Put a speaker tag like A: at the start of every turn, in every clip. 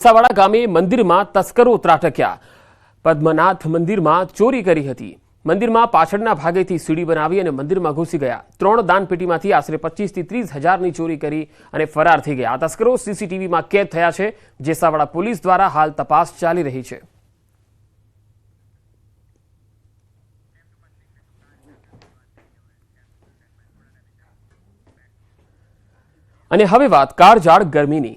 A: સાવાડા ગામે મંદિરમાં તસ્કરો ત્રાટક્યા। પદ્મનાથ મંદિરમાં ચોરી કરી હતી। મંદિરમાં પાછળના ભાગેથી સીડી બનાવી અને મંદિરમાં ઘૂસી ગયા। 3 દાનપેટીમાંથી આશરે 25 થી 30 હજારની ચોરી કરી અને ફરાર થઈ ગયા। આ તસ્કરો સીસીટીવીમાં કેદ થયા છે। જેસાવાડા પોલીસ દ્વારા હાલ તપાસ ચાલી રહી છે। અને હવે વાત કાળઝાળ ગરમીની।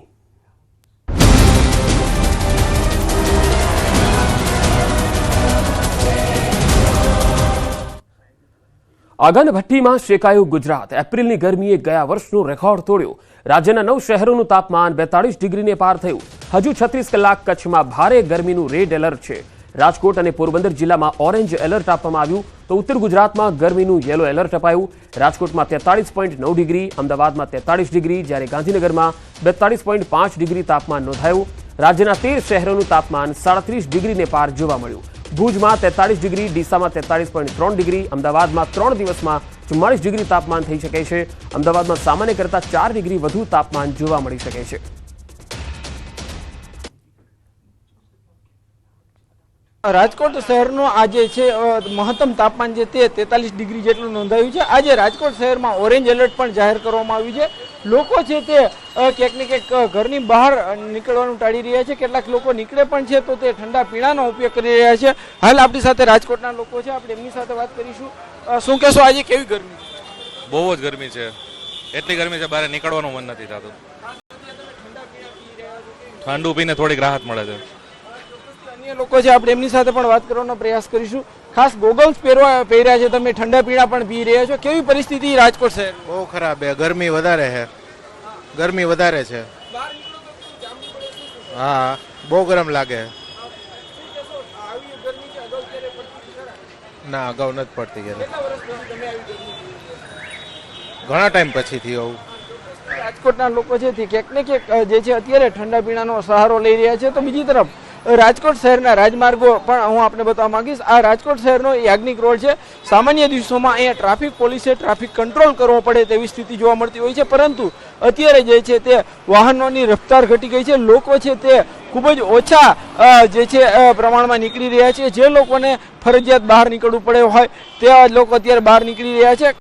A: આગન ભઠ્ઠીમાં શેકાયું ગુજરાત। એપ્રિલની ગરમીએ ગયા વર્ષનો રેકોર્ડ તોડ્યો। રાજ્યના 9 શહેરોનું તાપમાન 42 ડિગ્રીને પાર થયું। હજુ 36 કલાક કચ્છમાં ભારે ગરમીનું રેડ એલર્ટ છે। રાજકોટ અને પોરબંદર જિલ્લામાં ઓરેન્જ એલર્ટ આપવામાં આવ્યું તો ઉત્તર ગુજરાતમાં ગરમીનું યેલો એલર્ટ અપાયું। રાજકોટમાં 43.9 ડિગ્રી, અમદાવાદમાં 43 ડિગ્રી, જ્યારે ગાંધીનગરમાં 42.5 ડિગ્રી તાપમાન નોંધાયું। રાજ્યના 13 શહેરોનું તાપમાન 37 ડિગ્રીને પાર જોવા મળ્યું। ભુજમાં 43 ડિગ્રી, ડીસામાં 43.3 ડિગ્રી, અમદાવાદમાં 3 દિવસમાં 44 ડિગ્રી તાપમાન થઈ શકે છે। અમદાવાદમાં સામાન્ય કરતાં 4 ડિગ્રી વધુ તાપમાન જોવા મળી શકે છે।
B: રાજકોટ શહેરનો આજે છે મહત્તમ તાપમાન જે તે 43 ડિગ્રી જેટલું નોંધાયું છે। આજે રાજકોટ શહેરમાં ઓરેન્જ એલર્ટ પણ જાહેર કરવામાં આવ્યું છે। લોકો છે તે ક્યાંક ને ક્યાંક ઘરની બહાર નીકળવાનું ટાળી રહ્યા છે। કેટલાક લોકો નીકળે પણ છે તો તે ઠંડા પીણાનો ઉપયોગ કરી રહ્યા છે। હાલ આપણી સાથે રાજકોટના લોકો છે, આપણે એમની સાથે વાત કરીશું। શું કહેશો, આજે કેવી ગરમી છે?
C: બહુ જ ગરમી છે। એટલી ગરમી છે બહાર નીકળવાનું મન નથી થતું। ઠંડુ પીને થોડીક રાહત મળે છે।
B: અન્ય લોકો છે, આપણે એમની સાથે પણ વાત કરવાનો પ્રયાસ કરીશું। ખાસ ગોગલ્સ પહેર્યા છે, તમે ઠંડા પીણા પણ પી રહ્યા છો। કેવી પરિસ્થિતિ રાજકોટ શહેર?
D: બહુ ખરાબ છે, ગરમી વધારે છે। ગરમી વધારે છે, હા બહુ ગરમ લાગે। ના, અગાઉ નથી પડતી ગરમી, ઘણા ટાઈમ પછી થયું આવું।
B: રાજકોટના લોકો છે તે ક્યાંક ને ક્યાંક જે છે અત્યારે ઠંડા પીણાનો સહારો લઈ રહ્યા છે। તો બીજી તરફ રાજકોટ શહેરના રાજમાર્ગો પણ હું આપને બતાવવા માંગીશ। આ રાજકોટ શહેરનો યાજ્ઞિક રોડ છે। સામાન્ય દિવસોમાં અહીંયા ટ્રાફિક પોલીસે ટ્રાફિક કંટ્રોલ કરવો પડે તેવી સ્થિતિ જોવા મળતી હોય છે, પરંતુ અત્યારે જે છે તે વાહનોની રફતાર ઘટી ગઈ છે। લોકો છે તે ખૂબ જ ઓછા જે છે પ્રમાણમાં નીકળી રહ્યા છે। જે લોકોને ફરજિયાત બહાર નીકળવું પડે હોય તેવા લોકો અત્યારે બહાર નીકળી રહ્યા છે।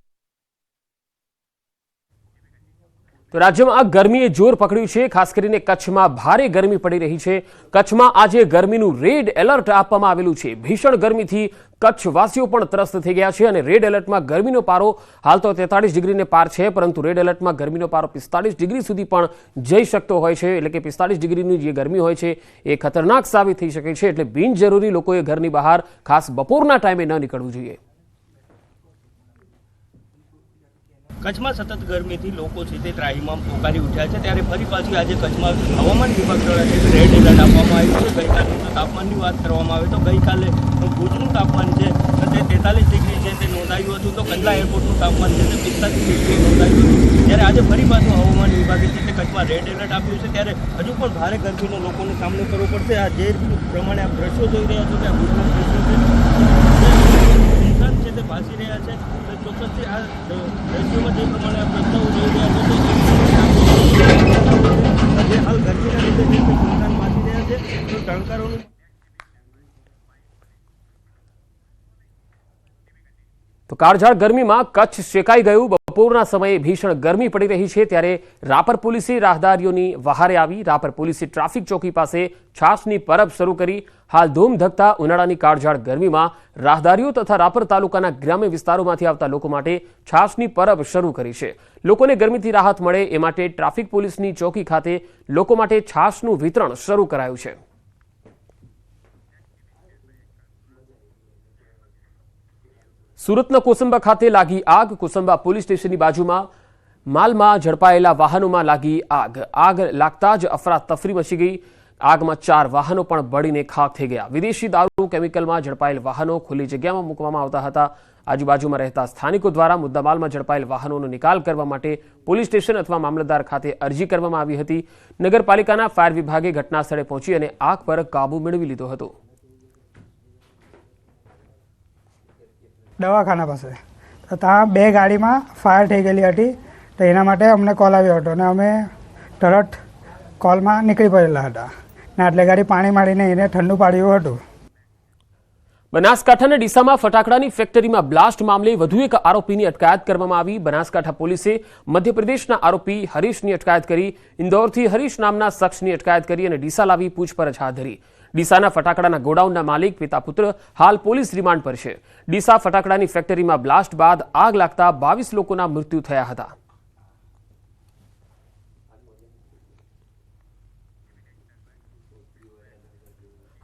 A: તો રાજ્યમાં આ ગરમીએ જોર પકડ્યું છે। ખાસ કરીને કચ્છમાં ભારે ગરમી પડી રહી છે। કચ્છમાં આજે ગરમીનું રેડ એલર્ટ આપવામાં આવેલું છે। ભીષણ ગરમીથી કચ્છવાસીઓ પણ ત્રસ્ત થઈ ગયા છે અને રેડ એલર્ટમાં ગરમીનો પારો હાલ તો 43 ડિગ્રીને પાર છે, પરંતુ રેડ એલર્ટમાં ગરમીનો પારો 45 ડિગ્રી સુધી પણ જઈ શકતો હોય છે। એટલે કે 45 ડિગ્રીની જે ગરમી હોય છે એ ખતરનાક સાબિત થઈ શકે છે। એટલે બિનજરૂરી લોકોએ ઘરની બહાર ખાસ બપોરના ટાઈમે ન નીકળવું જોઈએ।
E: કચ્છમાં સતત ગરમીથી લોકો છે તે ત્રાહીમામ પોકારી ઉઠ્યા છે। ત્યારે ફરી પાછી આજે કચ્છમાં હવામાન વિભાગ દ્વારા રેડ એલર્ટ આપવામાં આવ્યું છે। ગઈકાલે તાપમાનની વાત કરવામાં આવે તો ગઈકાલે ભુજનું તાપમાન છે તે 43 ડિગ્રી છે તે નોંધાયું હતું, તો કંડલા એરપોર્ટનું તાપમાન છે તે 45 ડિગ્રી નોંધાયું હતું। ત્યારે આજે ફરી પાછું હવામાન વિભાગે છે તે કચ્છમાં રેડ એલર્ટ આપ્યું છે। ત્યારે હજુ પણ ભારે ગરમીનો લોકોને સામનો કરવો પડશે। આ જે પ્રમાણે આપ દ્રશ્યો જોઈ રહ્યા છો કે આ ભુજના દ્રશ્યો છે છે તે ભાસી રહ્યા છે। ચોક્કસથી આ દ્રશ્યોમાં જે પ્રમાણે આ પ્રસ્તાવો જોઈ રહ્યા છો જે હાલ ગરમીના લીધે જે સુનસાન ભાસી રહ્યા છે, તો ટણકારોનું
A: તો કાળઝાળ ગરમીમાં કચ્છ શેકાઈ ગયું। બપોરના સમયે ભીષણ ગરમી પડી રહી છે, ત્યારે રાપર પોલીસે રાહદારીઓની વહારે આવી। રાપર પોલીસે ટ્રાફિક ચોકી પાસે છાશની પરબ શરૂ કરી। હાલ ધૂમધકતા ઉનાળાની કાળઝાળ ગરમીમાં રાહદારીઓ તથા રાપર તાલુકાના ગ્રામ્ય વિસ્તારોમાંથી આવતા લોકો માટે છાશની પરબ શરૂ કરી છે। લોકોને ગરમીથી રાહત મળે એ માટે ટ્રાફિક પોલીસની ચોકી ખાતે લોકો માટે છાશનું વિતરણ શરૂ કરાયું છે। સુરતના કોસંબા ખાતે લાગી આગ। કોસંબા પોલીસ સ્ટેશનની બાજુમાં માલમાં ઝડપાયેલા વાહનોમાં લાગી આગ। આગ લાગતા જ અફરાતફરી મચી ગઈ। આગમાં 4 વાહનો પણ બળીને ખાખ થઈ ગયા। વિદેશી દારૂ કેમિકલમાં ઝડપાયેલ વાહનો ખુલ્લી જગ્યામાં મૂકવામાં આવતા હતા। આજુબાજુમાં રહેતા સ્થાનિકો દ્વારા મુદ્દામાલમાં ઝડપાયેલ વાહનોનો નિકાલ કરવા માટે પોલીસ સ્ટેશન અથવા મામલતદાર ખાતે અરજી કરવામાં આવી હતી। નગરપાલિકાના ફાયર વિભાગે ઘટના સ્થળે પહોંચી અને આગ પર કાબુ મેળવી લીધો હતો।
F: દવાખાના પાસે તો ત્યાં 2 ગાડીમાં ફાયર થઈ ગયેલી હતી, તો એના માટે અમને કોલ આવ્યો હતો અને અમે તરત કોલમાં નીકળી પડેલા હતા। ને આટલે ગાડી પાણી મારીને એને ઠંડુ પાડ્યું હતું.
A: બનાસકાંઠાના ડીસામાં ફટાકડાની ફેક્ટરીમાં બ્લાસ્ટ મામલે વધુ એક આરોપીની અટકાયત કરવામાં આવી. બનાસકાંઠા પોલીસે મધ્યપ્રદેશના આરોપી હરીશની અટકાયત કરી. ઇન્દોરથી હરીશ નામના શખ્સની અટકાયત કરી અને ડીસા લાવી પૂછપરછ હાથ ધરી. ડીસાના ફટાકડાના ગોડાઉનના માલિક પિતા પુત્ર હાલ પોલીસ રિમાન્ડ પર છે. ડીસા ફટાકડાની ફેક્ટરીમાં બ્લાસ્ટ બાદ આગ લાગતા 22 લોકોના મૃત્યુ થયા હતા.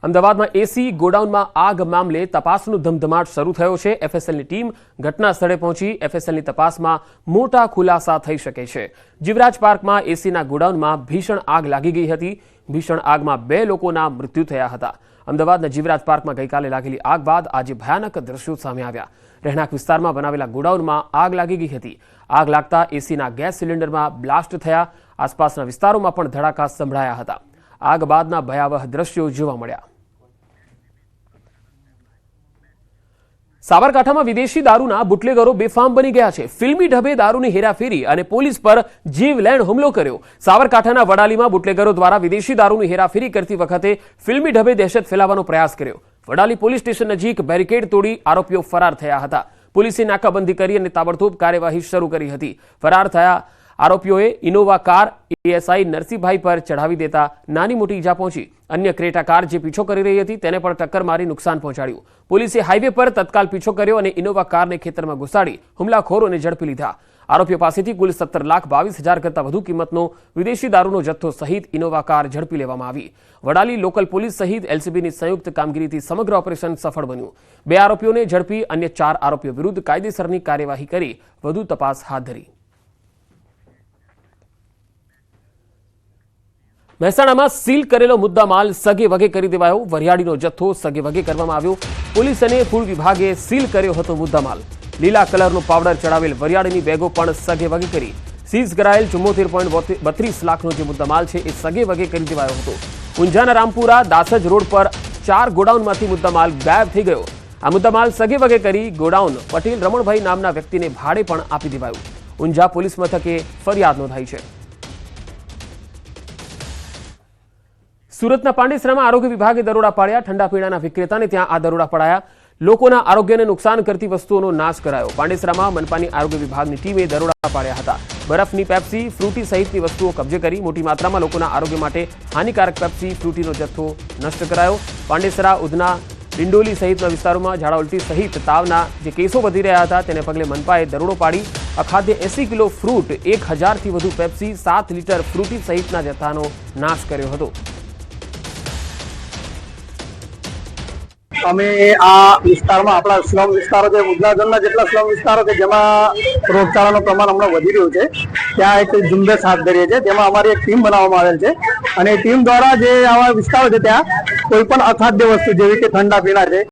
A: અમદાવાદમાં એસી ગોડાઉનમાં આગ મામલે તપાસનો ધમધમાટ શરૂ થયો છે. એફએસએલની ટીમ ઘટના સ્થળે પહોંચી. એફએસએલની તપાસમાં મોટા ખુલાસા થઈ શકે છે. જીવરાજ પાર્કમાં એસીના ગોડાઉનમાં ભીષણ આગ લાગી ગઈ હતી. ભીષણ આગમાં 2 લોકોના મૃત્યુ થયા હતા. અમદાવાદના જીવરાજ પાર્કમાં ગઈકાલે લાગેલી આગ બાદ આજે ભયાનક દ્રશ્યો સામે આવ્યા. રહેણાંક વિસ્તારમાં બનાવેલા ગોડાઉનમાં આગ લાગી ગઈ હતી. આગ લાગતા એસીના ગેસ સિલિન્ડરમાં બ્લાસ્ટ થયા. આસપાસના વિસ્તારોમાં પણ ધડાકા સંભળાયા હતા. આગ બાદના ભયાવહ દ્રશ્યો જોવા મળ્યા. સાબરકાંઠામાં વિદેશી દારૂના બુટલેગરો બેફામ બની ગયા છે. ફિલ્મી ઢબે દારૂની હેરાફેરી અને પોલીસ પર જીવલેણ હુમલો કર્યો. સાબરકાંઠાના વડાલીમાં બુટલેગરો દ્વારા વિદેશી દારૂની હેરાફેરી કરતી વખતે ફિલ્મી ઢબે દહેશત ફેલાવવાનો પ્રયાસ કર્યો. વડાલી પોલીસ સ્ટેશન નજીક બેરિકેડ તોડી આરોપીઓ ફરાર થયા હતા. પોલીસે નાકાબંધી કરી અને તાબડતોબ કાર્યવાહી શરૂ કરી હતી. ફરાર થયા આરોપીઓએ ઇનોવા કાર એએસઆઈ નરસિંહભાઈ પર ચઢાવી દેતા નાની મોટી ઈજા પહોંચી. અન્ય ક્રેટા કાર જે પીછો કરી રહી હતી તેને પણ ટક્કર મારી નુકસાન પહોંચાડ્યું. પોલીસે હાઈવે પર તત્કાલ પીછો કર્યો અને ઇનોવા કારને ખેતરમાં ઘુસાડી હુમલાખોરોને ઝડપી લીધા. આરોપીઓ પાસેથી કુલ 17,22,000 કરતાં વધુ કિંમતનો વિદેશી દારૂનો જથ્થો સહિત ઇનોવા કાર ઝડપી લેવામાં આવી. વડાલી લોકલ પોલીસ સહિત એલસીબીની સંયુક્ત કામગીરીથી સમગ્ર ઓપરેશન સફળ બન્યું. 2 આરોપીઓને ઝડપી અન્ય 4 આરોપીઓ વિરુદ્ધ કાયદેસરની કાર્યવાહી કરી વધુ તપાસ હાથ ધરી. મહેસાણામાં સીલ કરેલો મુદ્દામાલ સગે વગે કરી દેવાયો. વરિયાળીનો જથ્થો સગે વગે કરવામાં આવ્યો. પોલીસ અને ફૂડ વિભાગે સીલ કર્યો હતો મુદ્દામાલ. લીલા કલરનો પાવડર ચડાવેલ વરિયાળીની બેગો પણ સગે વગે કરી. સીઝ કરાયેલ 74.32 લાખનો જે મુદ્દામાલ છે એ સગે વગે કરી દેવાયો હતો. ઊંઝાના રામપુરા દાસજ રોડ પર 4 ગોડાઉનમાંથી મુદ્દામાલ ગાયબ થઈ ગયો. આ મુદ્દામાલ સગે વગે કરી ગોડાઉન પટેલ રમણભાઈ નામના વ્યક્તિને ભાડે પણ આપી દેવાયું. ઊંઝા પોલીસ મથકે ફરિયાદ નોંધાઈ છે. સુરતના પાંડેસરામાં આરોગ્ય વિભાગે દરોડા પાડ્યા. ઠંડા પીણાના વિક્રેતાને ત્યાં આ દરોડા પડાયા. લોકોના આરોગ્યને નુકસાન કરતી વસ્તુઓનો નાશ કરાયો. પાંડેસરામાં મનપાની આરોગ્ય વિભાગની ટીમે દરોડા પાડ્યા હતા. બરફની પેપ્સી, ફ્રૂટી સહિતની વસ્તુઓ કબજે કરી. મોટી માત્રામાં લોકોના આરોગ્ય માટે હાનિકારક પેપ્સી, ફ્રૂટીનો જથ્થો નષ્ટ કરાયો. પાંડેસરા, ઉધના, ડિંડોલી સહિતના વિસ્તારોમાં ઝાડા ઉલટી સહિત તાવના જે કેસો વધી રહ્યા હતા તેને પગલે મનપાએ દરોડો પાડી અખાદ્ય 80 કિલો ફ્રૂટ, 1000થી વધુ પેપ્સી, 7 લીટર ફ્રૂટી સહિતના જથ્થાનો નાશ કર્યો હતો.
G: અમે આ વિસ્તારમાં આપણા સ્લમ વિસ્તારો છે, ઉધનાજનના જેટલા સ્લમ વિસ્તારો છે જેમાં રોગચાળાનું પ્રમાણ હમણાં વધી રહ્યું છે, ત્યાં એક ઝુંબેશ હાથ ધરીએ છીએ. તેમાં અમારી એક ટીમ બનાવવામાં આવેલ છે અને ટીમ દ્વારા જે આવા વિસ્તારો છે ત્યાં કોઈ પણ અખાદ્ય વસ્તુ જેવી કે ઠંડા પીણા છે